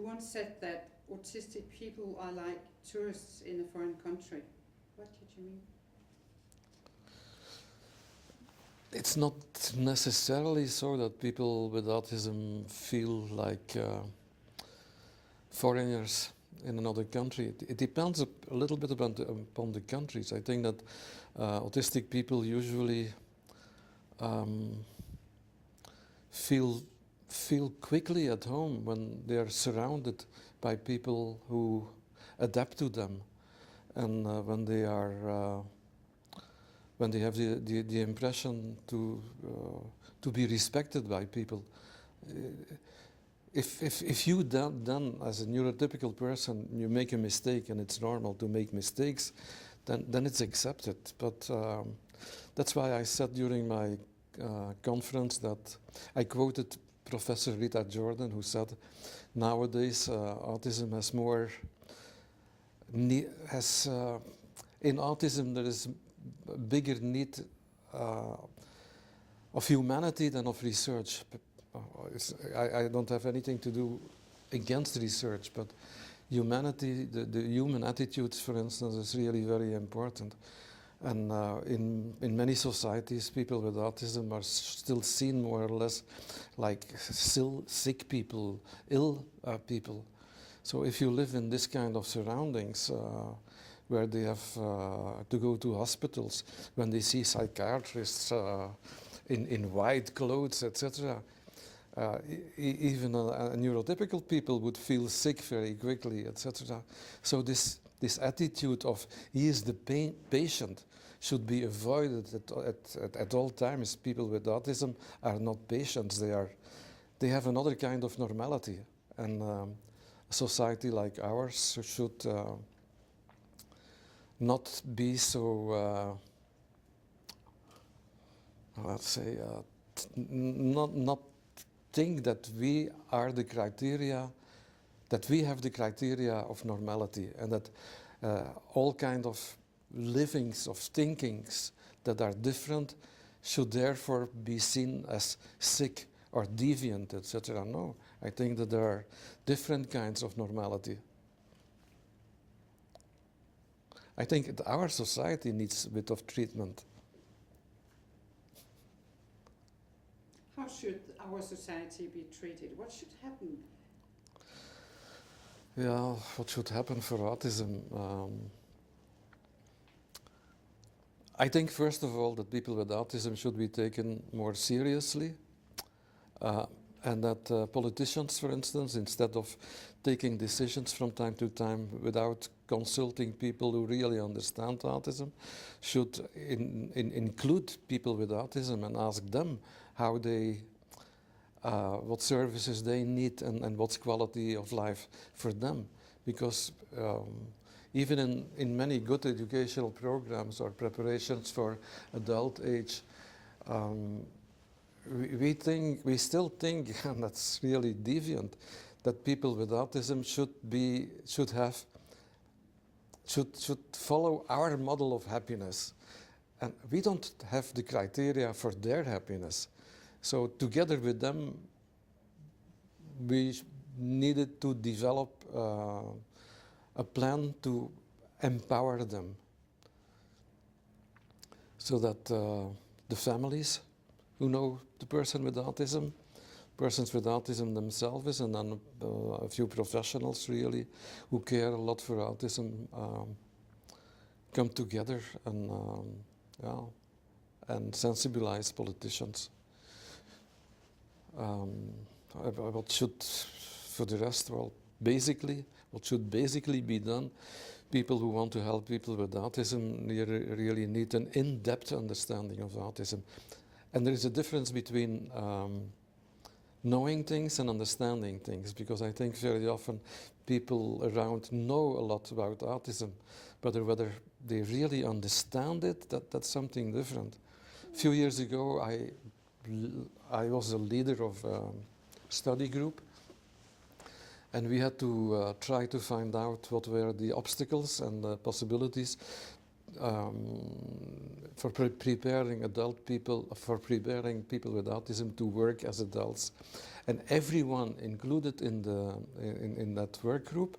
once said that autistic people are like tourists in a foreign country. What did you mean? It's not necessarily so that people with autism feel like foreigners in another country. It depends a little bit upon the countries. I think that autistic people usually feel quickly at home when they are surrounded by people who adapt to them, and when they have the impression to be respected by people. If you then as a neurotypical person you make a mistake, and it's normal to make mistakes, then it's accepted. But that's why I said during my conference that I quoted Professor Rita Jordan, who said nowadays autism has more in autism there is a bigger need of humanity than of research. I don't have anything to do against research, but humanity, the human attitudes, for instance, is really very important. And in many societies, people with autism are still seen more or less like still sick people, ill people. So if you live in this kind of surroundings, where they have to go to hospitals, when they see psychiatrists in white clothes, etc., even a neurotypical people would feel sick very quickly, etc. So this attitude of he is the patient should be avoided at all times. People with autism are not patients; they have another kind of normality, and a society like ours should not be so. Let's say not think that we are the criteria, that we have the criteria of normality, and that all kind of livings, of thinkings that are different should therefore be seen as sick or deviant, etc. No, I think that there are different kinds of normality. I think that our society needs a bit of treatment. How should our society be treated? What should happen? Yeah, what should happen for autism? I think first of all that people with autism should be taken more seriously, and that politicians, for instance, instead of taking decisions from time to time without consulting people who really understand autism, should include people with autism and ask them how they, what services they need and what's quality of life for them. Because even in many good educational programs or preparations for adult age, we still think, and that's really deviant, that people with autism should follow our model of happiness, and we don't have the criteria for their happiness. So together with them, we needed to develop a plan to empower them, so that the families who know the person with autism, persons with autism themselves, and then a few professionals really who care a lot for autism come together and sensibilize politicians. What should, for the rest, well, basically, what should basically be done? People who want to help people with autism really need an in-depth understanding of autism. And there is a difference between knowing things and understanding things, because I think very often people around know a lot about autism, but whether they really understand it, that's something different. A few years ago, I was a leader of a study group, and we had to try to find out what were the obstacles and the possibilities preparing adult people, for preparing people with autism to work as adults. And everyone included in that work group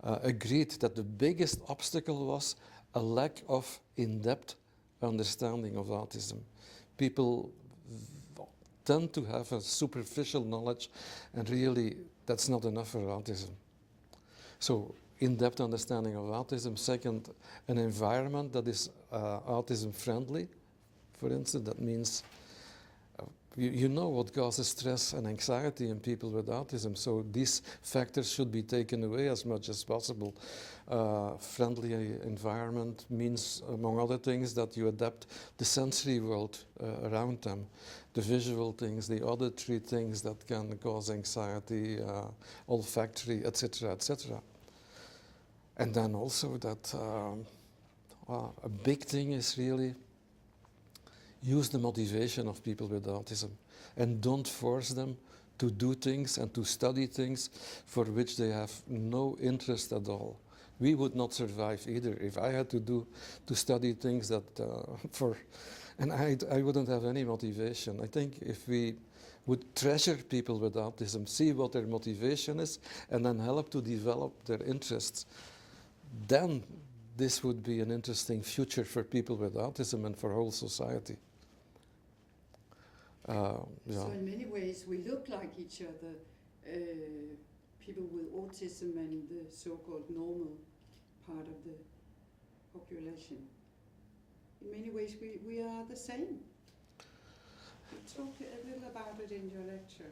agreed that the biggest obstacle was a lack of in-depth understanding of autism. People tend to have a superficial knowledge, and really that's not enough for autism. So in-depth understanding of autism. Second, an environment that is autism friendly. For instance, that means you know what causes stress and anxiety in people with autism, so these factors should be taken away as much as possible. Friendly environment means, among other things, that you adapt the sensory world around them, the visual things, the auditory things that can cause anxiety, olfactory, etc., etc. And then also that a big thing is really use the motivation of people with autism and don't force them to do things and to study things for which they have no interest at all. We would not survive either if I had to study things that and I wouldn't have any motivation. I think if we would treasure people with autism, see what their motivation is, and then help to develop their interests, then this would be an interesting future for people with autism and for whole society. So in many ways we look like each other, people with autism and the so-called normal part of the population. In many ways we are the same. Talk a little about it in your lecture.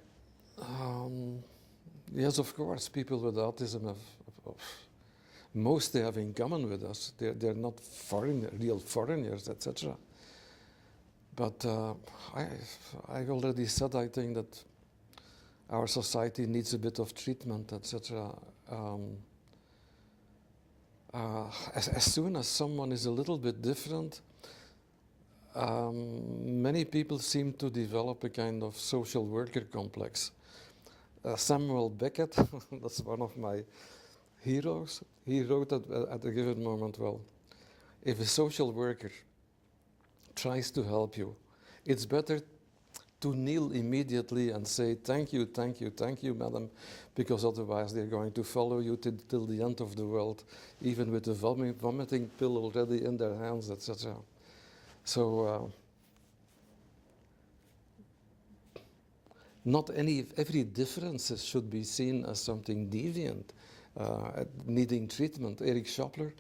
Yes, of course, people with autism have most they have in common with us. They're not real foreigners, etc. But I already said, I think that our society needs a bit of treatment, etc. As soon as someone is a little bit different, many people seem to develop a kind of social worker complex. Samuel Beckett, that's one of my heroes, he wrote at a given moment, well, if a social worker tries to help you, it's better to kneel immediately and say, thank you, thank you, thank you, madam, because otherwise they're going to follow you till the end of the world, even with the vomiting pill already in their hands, etc. So, not every difference should be seen as something deviant, needing treatment. Eric Schopler,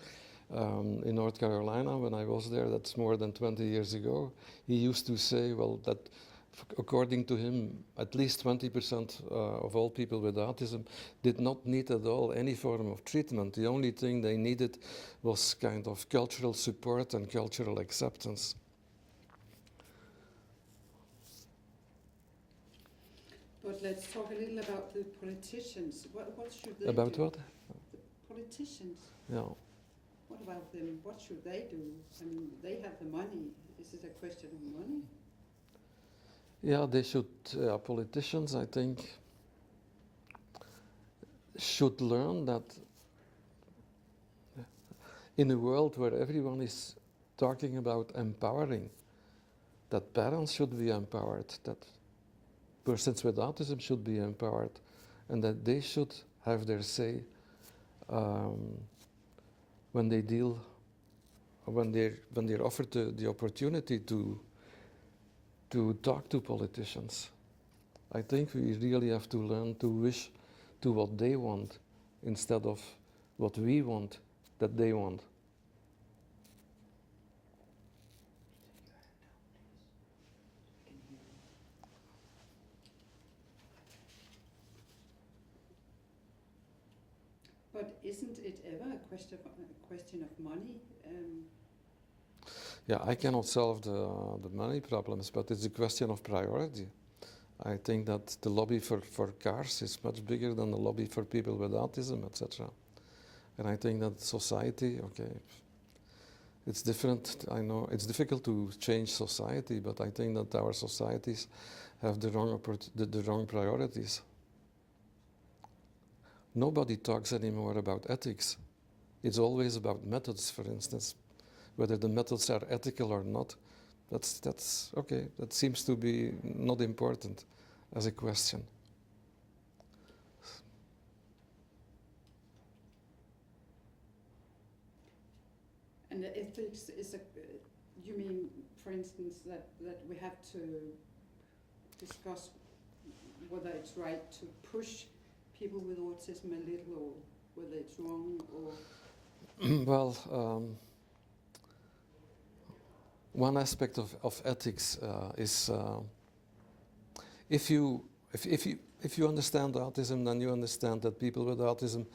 in North Carolina, when I was there, that's more than 20 years ago, he used to say, well, that according to him, at least 20% of all people with autism did not need at all any form of treatment. The only thing they needed was kind of cultural support and cultural acceptance. But let's talk a little about the politicians. What should they do? About what? The politicians. Yeah. What about them? What should they do? I mean, they have the money. Is it a question of money? Yeah, they should, politicians, I think, should learn that in a world where everyone is talking about empowering, that parents should be empowered, that persons with autism should be empowered, and that they should have their say when they're offered the opportunity to talk to politicians. I think we really have to learn to wish to what they want instead of what we want that they want. But isn't it ever a question of money? Yeah, I cannot solve the money problems, but it's a question of priority. I think that the lobby for cars is much bigger than the lobby for people with autism, etc. And I think that society, okay, it's different. I know it's difficult to change society, but I think that our societies have the wrong priorities. Nobody talks anymore about ethics. It's always about methods, for instance. whether the methods are ethical or not, that's okay. That seems to be not important as a question. And the ethics is you mean, for instance, that we have to discuss whether it's right to push people with autism a little, or whether it's wrong, or Well, one aspect of ethics is if you understand autism, then you understand that people with autism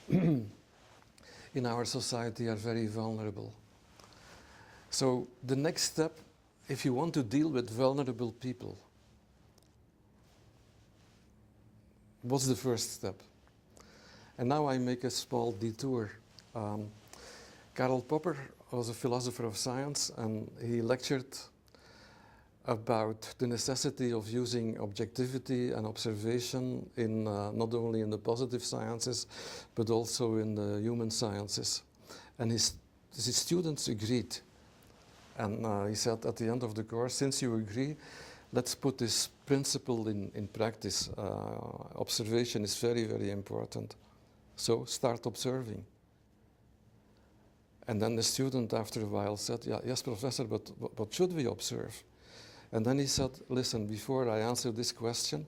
in our society are very vulnerable. So the next step, if you want to deal with vulnerable people, what's the first step? And now I make a small detour. Karl Popper was a philosopher of science, and he lectured about the necessity of using objectivity and observation in not only in the positive sciences, but also in the human sciences. And his students agreed. And he said at the end of the course, since you agree, let's put this principle in practice. Observation is very, very important. So start observing. And then the student after a while said, yes, professor, but what should we observe? And then he said, listen, before I answer this question,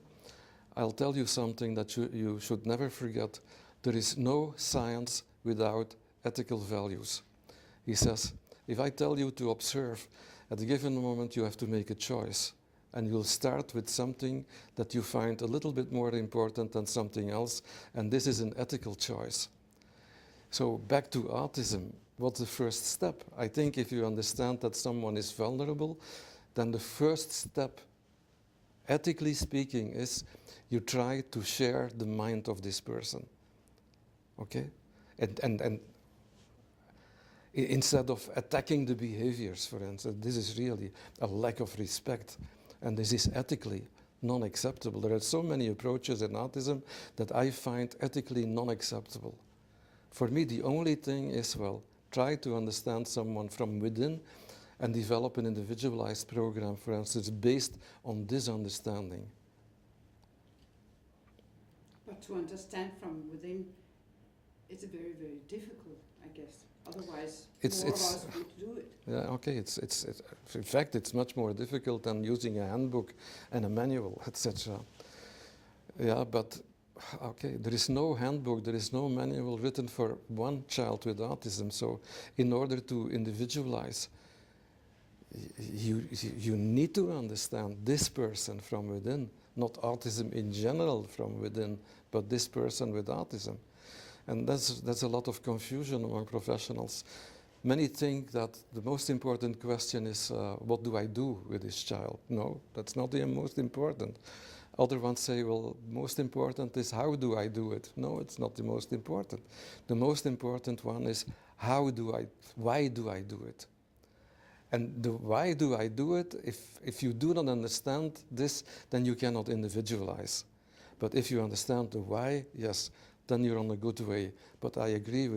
I'll tell you something that you should never forget. There is no science without ethical values. He says, if I tell you to observe, at a given moment you have to make a choice. And you'll start with something that you find a little bit more important than something else, and this is an ethical choice. So back to autism, what's the first step? I think if you understand that someone is vulnerable, then the first step, ethically speaking, is you try to share the mind of this person. Okay? And instead of attacking the behaviors, for instance, this is really a lack of respect. And this is ethically non-acceptable. There are so many approaches in autism that I find ethically non-acceptable. For me, the only thing is, well, try to understand someone from within and develop an individualized program, for instance, based on this understanding. But to understand from within, it's very, very difficult, I guess. Otherwise, more of us would do it. Yeah, okay. In fact, it's much more difficult than using a handbook and a manual, etc. Yeah, but okay, there is no handbook, there is no manual written for one child with autism. So, in order to individualize, you need to understand this person from within, not autism in general from within, but this person with autism. And that's a lot of confusion among professionals. Many think that the most important question is, what do I do with this child? No, that's not the most important. Other ones say, well, most important is how do I do it? No, it's not the most important. The most important one is why do I do it? And the why do I do it, if you do not understand this, then you cannot individualize. But if you understand the why, yes, then you're on a good way. But I agree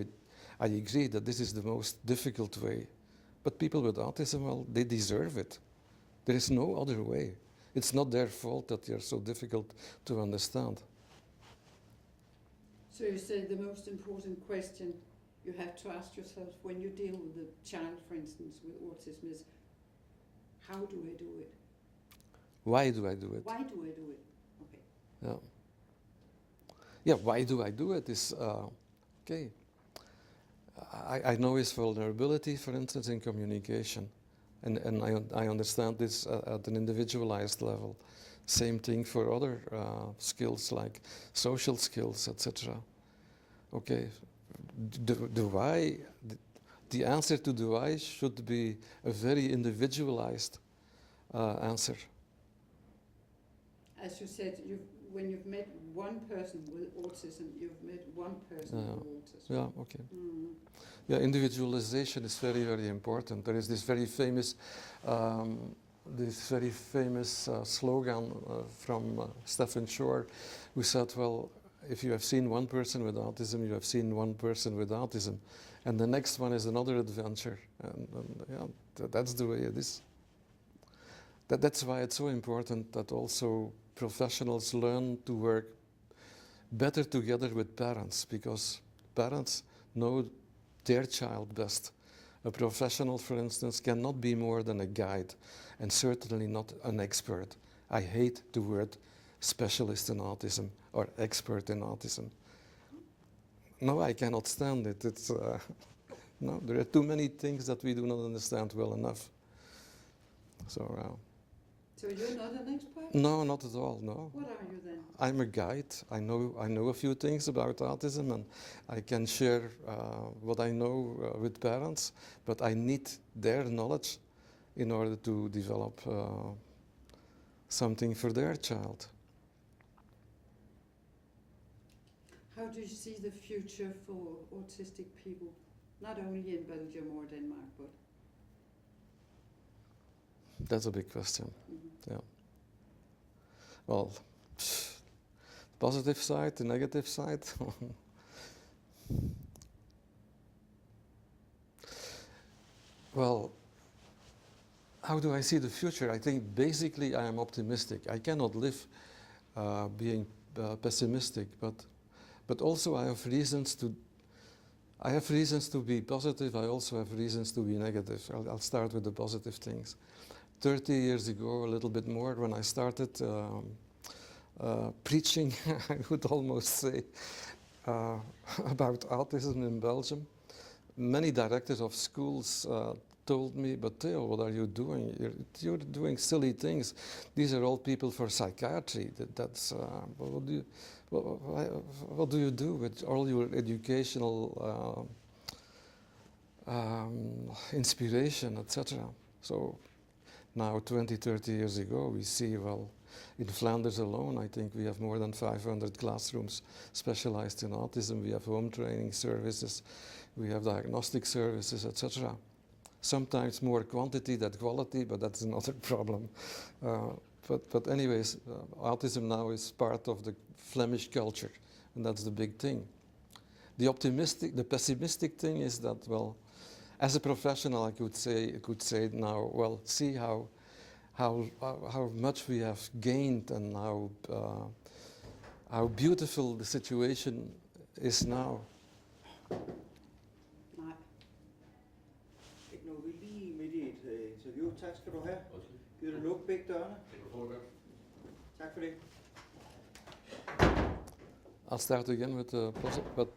that this is the most difficult way. But people with autism, well, they deserve it. There is no other way. It's not their fault that they're so difficult to understand. So you say the most important question you have to ask yourself when you deal with a child, for instance, with autism is, how do I do it? Why do I do it? Why do I do it? Okay. Yeah. Yeah, why do I do it is, okay. I know his vulnerability, for instance, in communication. And I understand this at an individualized level. Same thing for other skills like social skills, etc. Okay, the why, the answer to the why should be a very individualized answer. As you said, when you've met one person with autism, you've met one person with autism. Yeah, okay. Mm. Yeah, individualization is very, very important. There is this very famous slogan from Stephen Shore, who said, well, if you have seen one person with autism, you have seen one person with autism. and the next one is another adventure, and yeah, that's the way it is. That's why it's so important that also professionals learn to work better together with parents, because parents know their child best. A professional, for instance, cannot be more than a guide, and certainly not an expert. I hate the word specialist in autism or expert in autism. No, I cannot stand it. It's no, there are too many things that we do not understand well enough. So you're not an expert? no, not at all. No. What are you then? I'm a guide. I know a few things about autism, and I can share what I know with parents. But I need their knowledge in order to develop something for their child. How do you see the future for autistic people, not only in Belgium or Denmark, but? That's a big question. Mm-hmm. Yeah. Well, positive side, the negative side. Well, how do I see the future? I think basically I am optimistic. I cannot live being pessimistic, but also I have reasons to be positive. I also have reasons to be negative. I'll start with the positive things. 30 years ago, a little bit more, when I started preaching, I would almost say, about autism in Belgium, many directors of schools told me, "But Theo, what are you doing? You're doing silly things. These are all people for psychiatry. What do you do with all your educational inspiration, etc.?" So now, 20, 30 years ago, we see, well, in Flanders alone, I think we have more than 500 classrooms specialized in autism. We have home training services, we have diagnostic services, etc. Sometimes more quantity than quality, but that's another problem. But anyways, autism now is part of the Flemish culture, and that's the big thing. The pessimistic thing is that, well, as a professional, I could say now, well, see how much we have gained and how beautiful the situation is now. Nej. Ikke noget, vi er lige midt i et interview. Tak skal du have. Giver du lukke begge dørene? Tak for det. I'll start again with the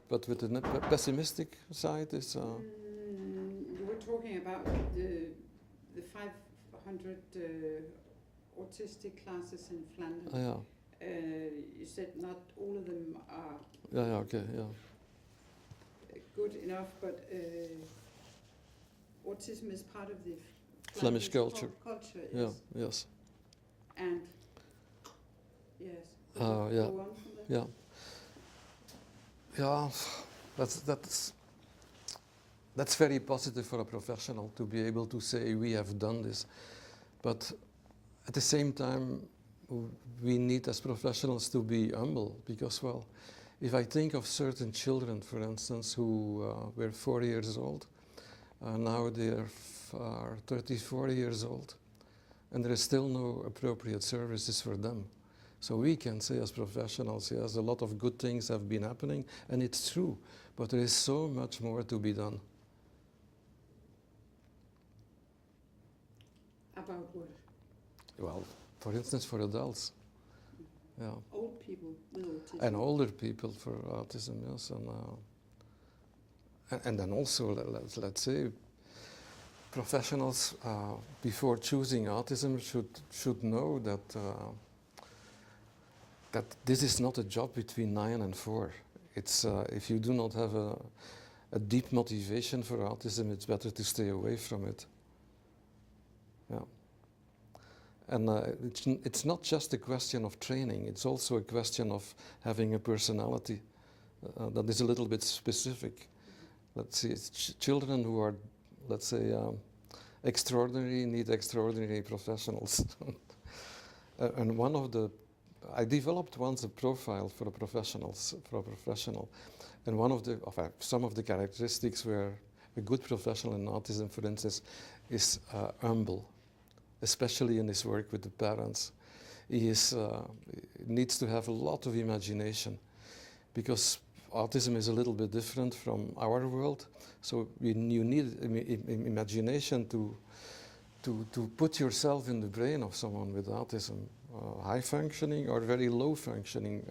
but with the pessimistic side is. You were talking about the 500 autistic classes in Flanders. Yeah. You said not all of them are Yeah. Okay. Yeah. good enough, but autism is part of the Flemish culture. Yes. Yeah. Yes. And yes. Yeah. Go on from there. Yeah. Yeah. That's very positive for a professional to be able to say we have done this, but at the same time we need as professionals to be humble, because, well, if I think of certain children, for instance, who were 4 years old, now they are 34 years old, and there is still no appropriate services for them. So we can say as professionals, yes, a lot of good things have been happening, and it's true, but there is so much more to be done. About what? Well, for instance, for adults. Yeah. Old people with autism. And older people for autism, yes. And then also, let's say, professionals, before choosing autism, should know that this is not a job between 9 and 4. It's if you do not have a deep motivation for autism, it's better to stay away from it. Yeah. And it's not just a question of training, it's also a question of having a personality that is a little bit specific. Let's see, children who are, let's say, extraordinary need extraordinary professionals. And one of the I developed once a profile for a professional, and some of the characteristics where a good professional in autism, for instance, is humble, especially in his work with the parents. He needs to have a lot of imagination, because autism is a little bit different from our world. So you need imagination to put yourself in the brain of someone with autism, high functioning or very low functioning,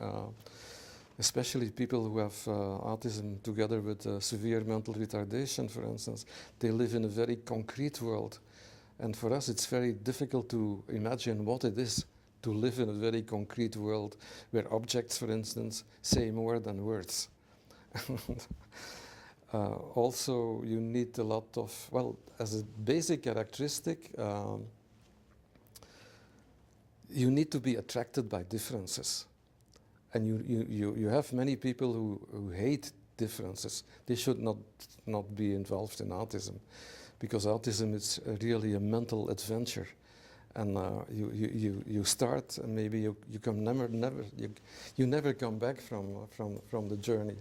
especially people who have autism together with severe mental retardation, for instance. They live in a very concrete world. And for us, it's very difficult to imagine what it is to live in a very concrete world where objects, for instance, say more than words. Also, you need a lot of, well, as a basic characteristic, you need to be attracted by differences. And you have many people who hate differences. They should not be involved in autism, because autism is really a mental adventure. And you start, and maybe you never come back from the journey.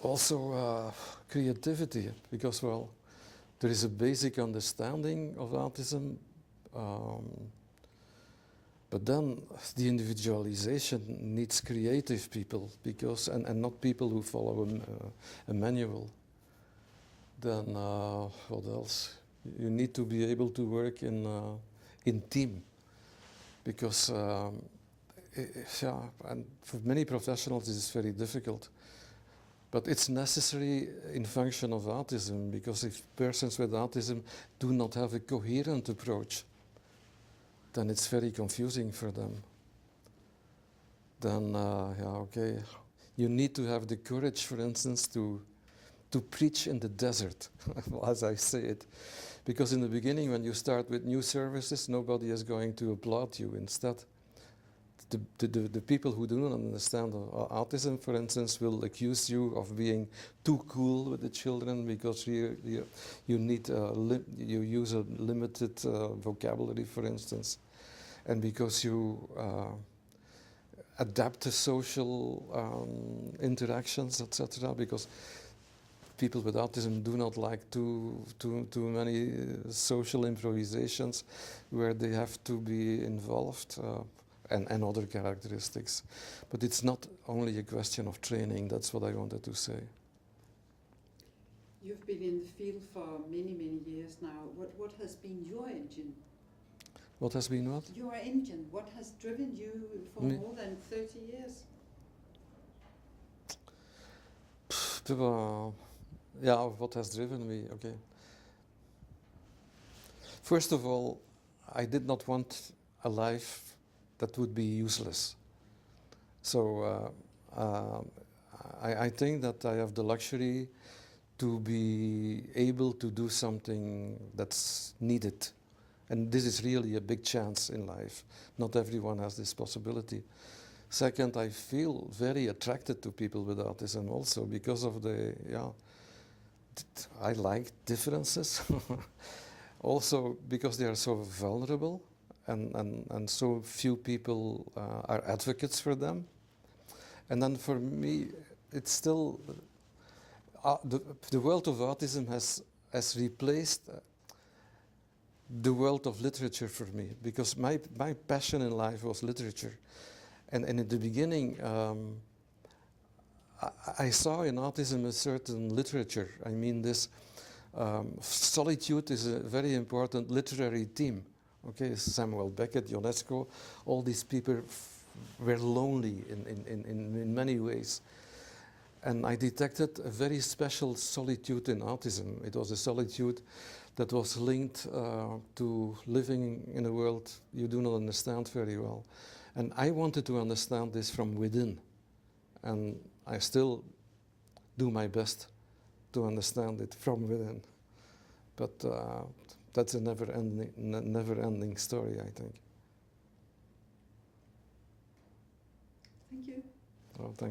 Also, creativity, because, well, there is a basic understanding of autism, but then the individualization needs creative people, because and not people who follow a manual. Then what else? You need to be able to work in team, because and for many professionals this is very difficult. But it's necessary in function of autism, because if persons with autism do not have a coherent approach, then it's very confusing for them. Then, you need to have the courage, for instance, to preach in the desert, as I say it. Because in the beginning, when you start with new services, nobody is going to applaud you. Instead, the people who do not understand autism, for instance, will accuse you of being too cool with the children, because you use a limited vocabulary, for instance, and because you adapt to social interactions, etc. Because people with autism do not like too many social improvisations where they have to be involved. And other characteristics. But it's not only a question of training, that's what I wanted to say. You've been in the field for many, many years now. What has been your engine? What has been what? Your engine. What has driven you for more than 30 years? What has driven me? Okay. First of all, I did not want a life that would be useless. So I think that I have the luxury to be able to do something that's needed. And this is really a big chance in life. Not everyone has this possibility. Second, I feel very attracted to people with autism also, because of I like differences. Also because they are so vulnerable. And so few people are advocates for them. And then for me, it's still, the world of autism has replaced the world of literature for me, because my passion in life was literature. And in the beginning, I saw in autism a certain literature. I mean, this solitude is a very important literary theme. Okay, Samuel Beckett, Ionesco, all these people were lonely in many ways. And I detected a very special solitude in autism. It was a solitude that was linked to living in a world you do not understand very well. And I wanted to understand this from within. And I still do my best to understand it from within. But that's a never-ending story, I think. Thank you. Oh, thank you.